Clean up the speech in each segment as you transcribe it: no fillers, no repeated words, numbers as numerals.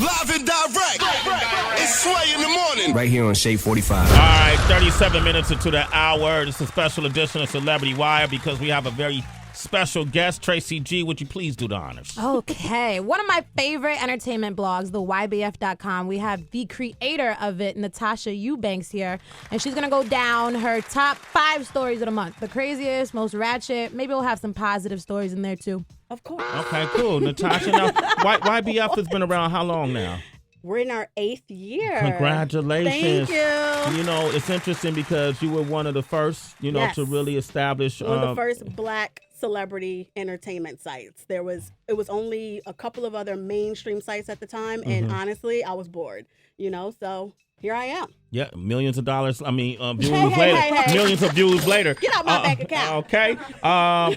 Live and direct. It's Sway in the morning. Right here on Shade 45. All right, 37 minutes into the hour. This is a special edition of Celebrity Wire because we have a very special guest. Tracy G, would you please do the honors? Okay. One of my favorite entertainment blogs, the YBF.com. We have the creator of it, Natasha Eubanks, here. And she's going to go down her top 5 stories of the month. The craziest, most ratchet. Maybe we'll have some positive stories in there, too. Of course. Okay, cool. Natasha, now, YBF has been around how long now? We're in our 8th year. Congratulations. Thank you. You know, it's interesting because you were one of the first, Yes. to really establish. One of the first black celebrity entertainment sites. It was only a couple of other mainstream sites at the time, and honestly, I was bored. So here I am. Yeah, millions of dollars. Views later. Hey. Millions of views later. Get out my bank account. Okay. How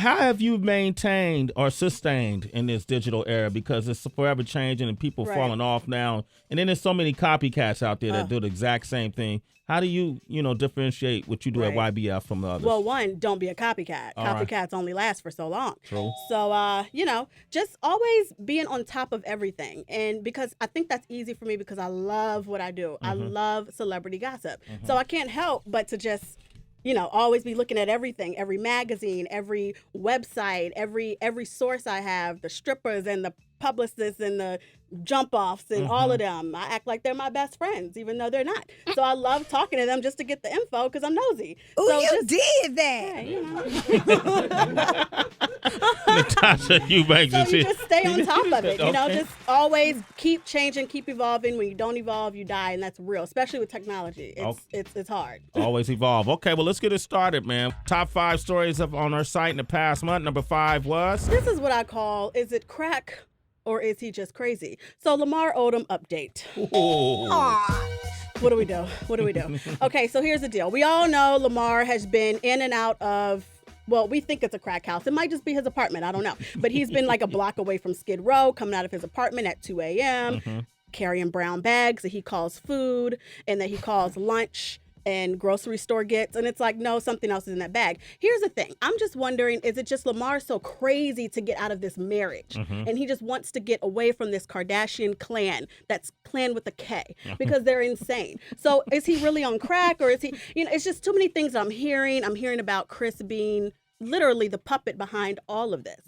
have you maintained or sustained in this digital era? Because it's forever changing and people falling off now. And then there's so many copycats out there that do the exact same thing. How do you, differentiate what you do at YBF from the others? Well, one, don't be a copycat. Copycats only last for so long. True. So, just always being on top of everything. And because I think that's easy for me because I love what I do. I love celebrity gossip. So I can't help but to just, always be looking at everything, every magazine, every website, every source I have, the strippers and the publicists and the jump offs and all of them. I act like they're my best friends, even though they're not. So I love talking to them just to get the info because I'm nosy. Oh, so you did that. Natasha Eubanks So is you here. just stay on top of it. Okay. Just always keep changing, keep evolving. When you don't evolve, you die, and that's real, especially with technology. It's hard. Always evolve. Okay, well, let's get it started, man. Top 5 stories on our site in the past month. Number 5 was? This is what I call, is it crack or is he just crazy? So Lamar Odom update. What do we do? Okay, so here's the deal. We all know Lamar has been in and out of, well, we think it's a crack house. It might just be his apartment. I don't know. But he's been like a block away from Skid Row, coming out of his apartment at 2 a.m., carrying brown bags that he calls food and that he calls lunch and grocery store gets. And it's like, no, something else is in that bag. Here's the thing. I'm just wondering, is it just Lamar so crazy to get out of this marriage? And he just wants to get away from this Kardashian clan, that's clan with a K, because they're insane. So is he really on crack, or is he, it's just too many things I'm hearing. I'm hearing about Chris being literally the puppet behind all of this.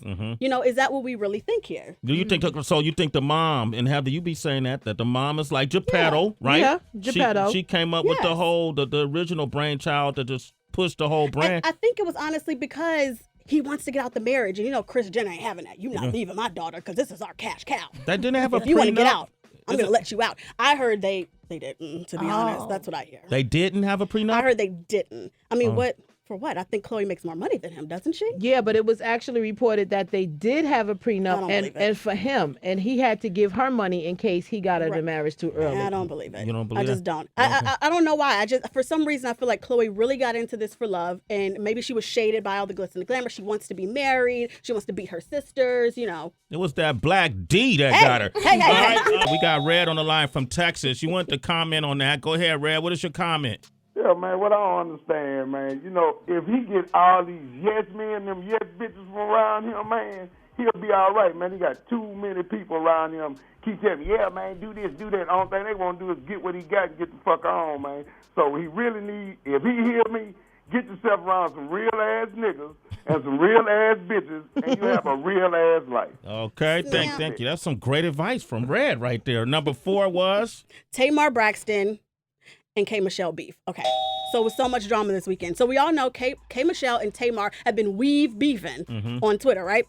Is that what we really think here? Do you think so? You think the mom, and Heather, you be saying that the mom is like Geppetto, right? Yeah, Geppetto. She came up with the whole the original brainchild to just push the whole brand. I think it was honestly because he wants to get out the marriage, and Kris Jenner ain't having that. You're not leaving my daughter because this is our cash cow. That didn't have a If you want to get prenup? out, I'm going to let you out. I heard they didn't, to be honest. That's what I hear. They didn't have a prenup? I heard they didn't. I mean, what? For what? I think Khloe makes more money than him, doesn't she? Yeah, but it was actually reported that they did have a prenup and for him, and he had to give her money in case he got out of the marriage too early. I don't believe it. You don't believe I just it? don't. I don't know why. For some reason, I feel like Khloe really got into this for love, and maybe she was shaded by all the glitz and the glamour. She wants to be married. She wants to beat her sisters, It was that Black D that got her. Hey. All right, we got Red on the line from Texas. You want to comment on that? Go ahead, Red. What is your comment? Yeah, man, what I don't understand, man, if he gets all these yes men, them yes bitches from around him, man, he'll be all right, man. He got too many people around him. Keep telling me, yeah, man, do this, do that. The only thing they want to do is get what he got and get the fuck on, man. So he really need, if he hear me, get yourself around some real-ass niggas and some real-ass bitches, and you have a real-ass life. Okay, thank you. That's some great advice from Red right there. Number 4 was? Tamar Braxton and K. Michelle beef. Okay. So with so much drama this weekend. So we all know K. Michelle and Tamar have been beefing on Twitter, right?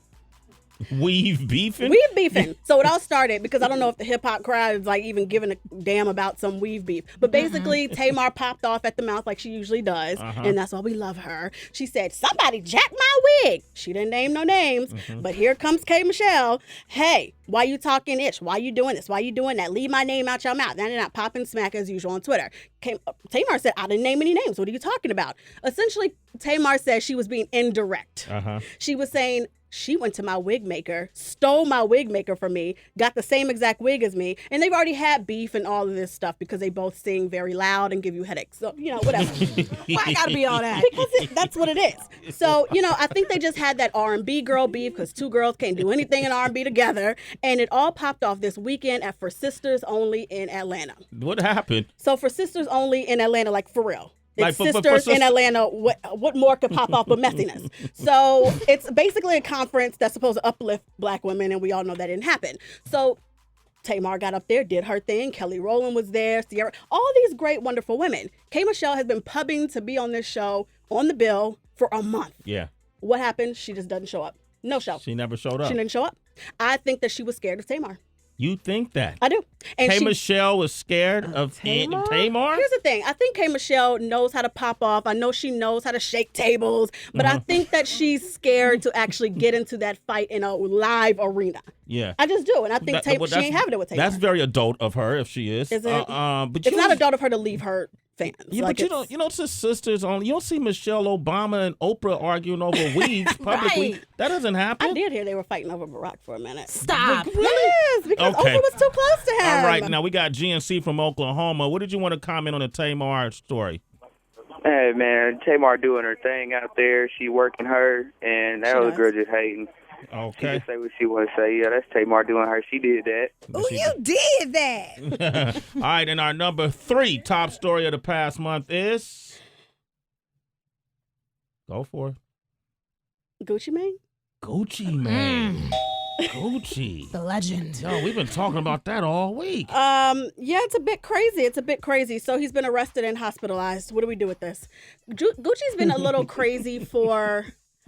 Weave beefing? Weave beefing. So it all started because I don't know if the hip hop crowd is like even giving a damn about some weave beef. But basically, Tamar popped off at the mouth like she usually does. And that's why we love her. She said, somebody jacked my wig. She didn't name no names. But here comes K. Michelle. Hey, why you talking ish? Why you doing this? Why you doing that? Leave my name out your mouth. Now they're not popping smack as usual on Twitter. Tamar said, I didn't name any names. What are you talking about? Essentially, Tamar said she was being indirect. She was saying, she went to my wig maker, stole my wig maker from me, got the same exact wig as me, and they've already had beef and all of this stuff because they both sing very loud and give you headaches. So, whatever. Why I gotta be all that? Because that's what it is. So, I think they just had that R&B girl beef because two girls can't do anything in R&B together. And it all popped off this weekend at For Sisters Only in Atlanta. What happened? So For Sisters Only in Atlanta, like for real. It's Like, for sisters in Atlanta. What more could pop off but messiness? So it's basically a conference that's supposed to uplift Black women, and we all know that didn't happen. So Tamar got up there, did her thing. Kelly Rowland was there. Sierra, all these great, wonderful women. K. Michelle has been pubbing to be on this show on the bill for a month. Yeah. What happened? She just doesn't show up. No show. She never showed up. She didn't show up. I think that she was scared of Tamar. You think that? I do. And K. Michelle was scared of Tamar? Here's the thing. I think K. Michelle knows how to pop off. I know she knows how to shake tables, but I think that she's scared to actually get into that fight in a live arena. Yeah. I just do. And I think she ain't having it with Tamar. That's very adult of her if she is. Is it? But it's not adult of her to leave her fans. Yeah, like but you don't see sisters only. You don't see Michelle Obama and Oprah arguing over weeds publicly. Right. That doesn't happen. I did hear they were fighting over Barack for a minute. Stop. Yes, because Okay. Oprah was too close to him. All right, now we got GNC from Oklahoma. What did you want to comment on the Tamar story? Hey, man, Tamar doing her thing out there. She working her, and that other girl just hating. She Okay. just say what she want to say. Yeah, that's Tamar doing her. She did that. Oh, you did that. All right, and our number 3 top story of the past month is... Go for it. Gucci Mane? Gucci Mane. Gucci. The legend. Yo, we've been talking about that all week. Yeah, it's a bit crazy. It's a bit crazy. So he's been arrested and hospitalized. What do we do with this? Gucci's been a little crazy for...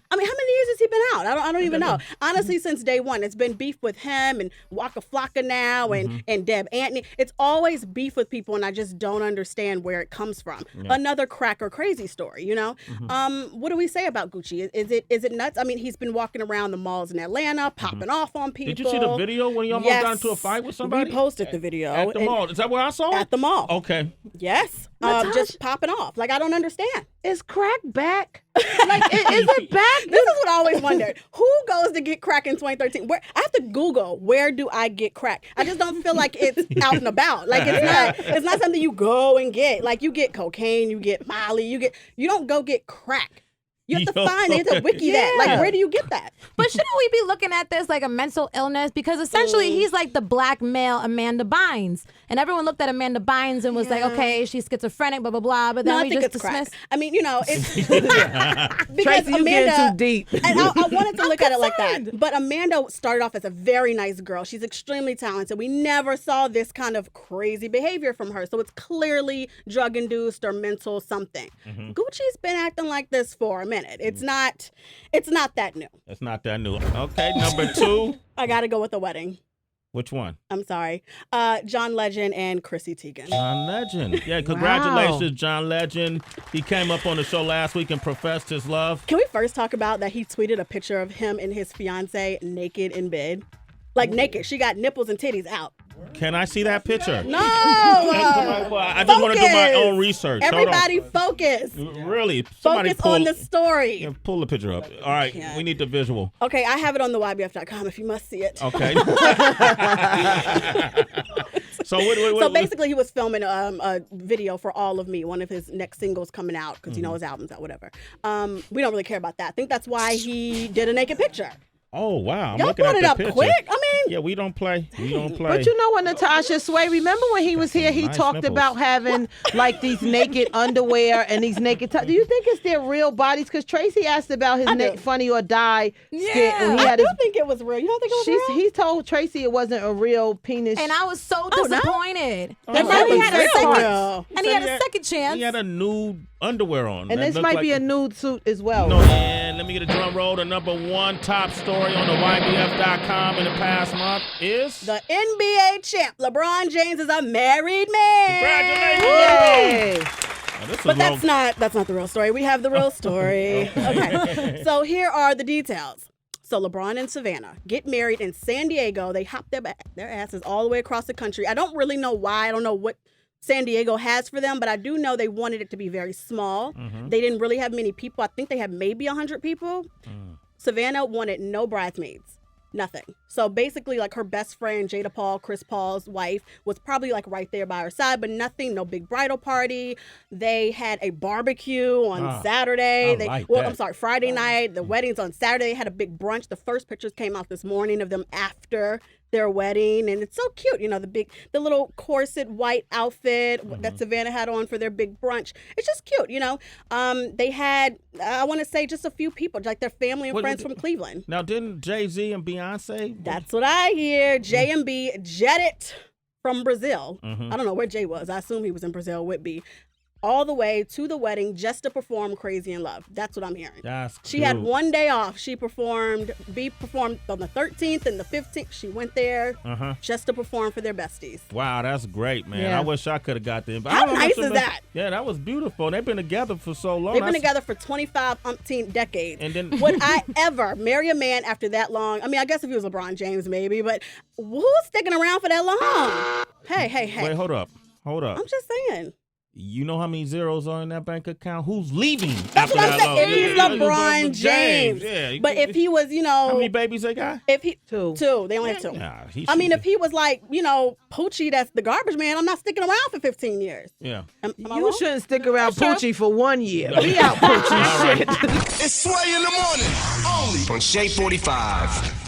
I mean, how many years has he been out? I don't even know. Honestly, since day one, it's been beef with him and Waka Flocka now and Deb Antony. It's always beef with people, and I just don't understand where it comes from. Yeah. Another cracker crazy story, you know? What do we say about Gucci? Is it nuts? I mean, he's been walking around the malls in Atlanta, popping off on people. Did you see the video when he almost got into a fight with somebody? We posted the video. At the mall. Is that where I saw it? At the mall. Okay. Yes. Just popping off. Like, I don't understand. Is crack back? Like, is it back? This is what I always wondered. Who goes to get crack in 2013? Where I have to Google, where do I get crack? I just don't feel like it's out and about. Like, it's not something you go and get. Like, you get cocaine, you get Molly, you don't go get crack. You have to find it, you have to wiki that. Like, where do you get that? But shouldn't we be looking at this like a mental illness? Because essentially he's like the black male Amanda Bynes. And everyone looked at Amanda Bynes and was like, okay, she's schizophrenic, blah, blah, blah. But then No, I we think just it's crack. dismissed. I mean, you know, it's because Tracy, you Amanda, getting too deep. And I wanted to look at it like that. But Amanda started off as a very nice girl. She's extremely talented. We never saw this kind of crazy behavior from her. So it's clearly drug-induced or mental something. Gucci's been acting like this for a minute. It's not that new. It's not that new. Okay, number 2. I got to go with the wedding. Which one? I'm sorry. John Legend and Chrissy Teigen. John Legend. Yeah, congratulations, John Legend. He came up on the show last week and professed his love. Can we first talk about that he tweeted a picture of him and his fiance naked in bed? Like naked. She got nipples and titties out. Can I see that picture? No! I just want to do my own research. Everybody focus. Really? Somebody Focus on the story. Yeah, pull the picture up. All right, we need the visual. Okay, I have it on the YBF.com if you must see it. Okay. So basically, he was filming a video for All of Me, one of his next singles coming out, because you know his album's out, whatever. We don't really care about that. I think that's why he did a naked picture. Oh, wow. I'm Y'all looking brought at it the up picture. quick. I mean, Yeah, we don't play. We don't play. But you know what, Natasha Sway, remember when he was here, he nice talked nipples. about having like these naked underwear and these naked do you think it's their real bodies? Because Tracy asked about his Funny or Die skit. And he I had do his, think it was real. You don't think it was real? he told Tracy it wasn't a real penis. And I was so no? disappointed. That And might then be he had a real. second, Real. and he had a second chance. He had a nude underwear on. and That this looked might like be a nude suit as well. No, and let me get a drum roll. The number 1 top story on the YBF.com in the past month is... The NBA champ, LeBron James, is a married man. Congratulations! Yay. But that's not the real story. We have the real story. Okay. So here are the details. So LeBron and Savannah get married in San Diego. They hop their asses all the way across the country. I don't really know why. I don't know what San Diego has for them, but I do know they wanted it to be very small. They didn't really have many people. I think they had maybe 100 people. Savannah wanted no bridesmaids. Nothing. So basically, like her best friend, Jada Paul, Chris Paul's wife, was probably like right there by her side, but nothing, no big bridal party. They had a barbecue on Saturday. I'm sorry, Friday night. The wedding's on Saturday. They had a big brunch. The first pictures came out this morning of them after their wedding, and it's so cute. You know, the little corset white outfit that Savannah had on for their big brunch. It's just cute, you know. They had, I want to say, just a few people, like their family and friends from Cleveland. Now, didn't Jay-Z and Beyonce? That's what I hear. J&B jetted from Brazil. I don't know where Jay was. I assume he was in Brazil with B. All the way to the wedding just to perform Crazy in Love. That's what I'm hearing. She had one day off. She performed, B performed on the 13th and the 15th. She went there just to perform for their besties. Wow, that's great, man. Yeah. I wish I could have got there. How nice is that? Yeah, that was beautiful. They've been together for so long. They've been together for 25 umpteen decades. And then would I ever marry a man after that long? I mean, I guess if he was LeBron James, maybe, but who's sticking around for that long? Hey. Wait, hold up. I'm just saying. You know how many zeros are in that bank account? Who's leaving That's after what I'm that saying. long? If he's LeBron James. Yeah. But if he was, you know. How many babies they got? If he Two. They only have two. Nah, I mean, if he was like, you know, Poochie, that's the garbage man, I'm not sticking around for 15 years. Yeah. Am I You wrong? shouldn't stick around Poochie for 1 year. Be out, Poochie. Shit. It's Sway in the morning. Only on Shea 45.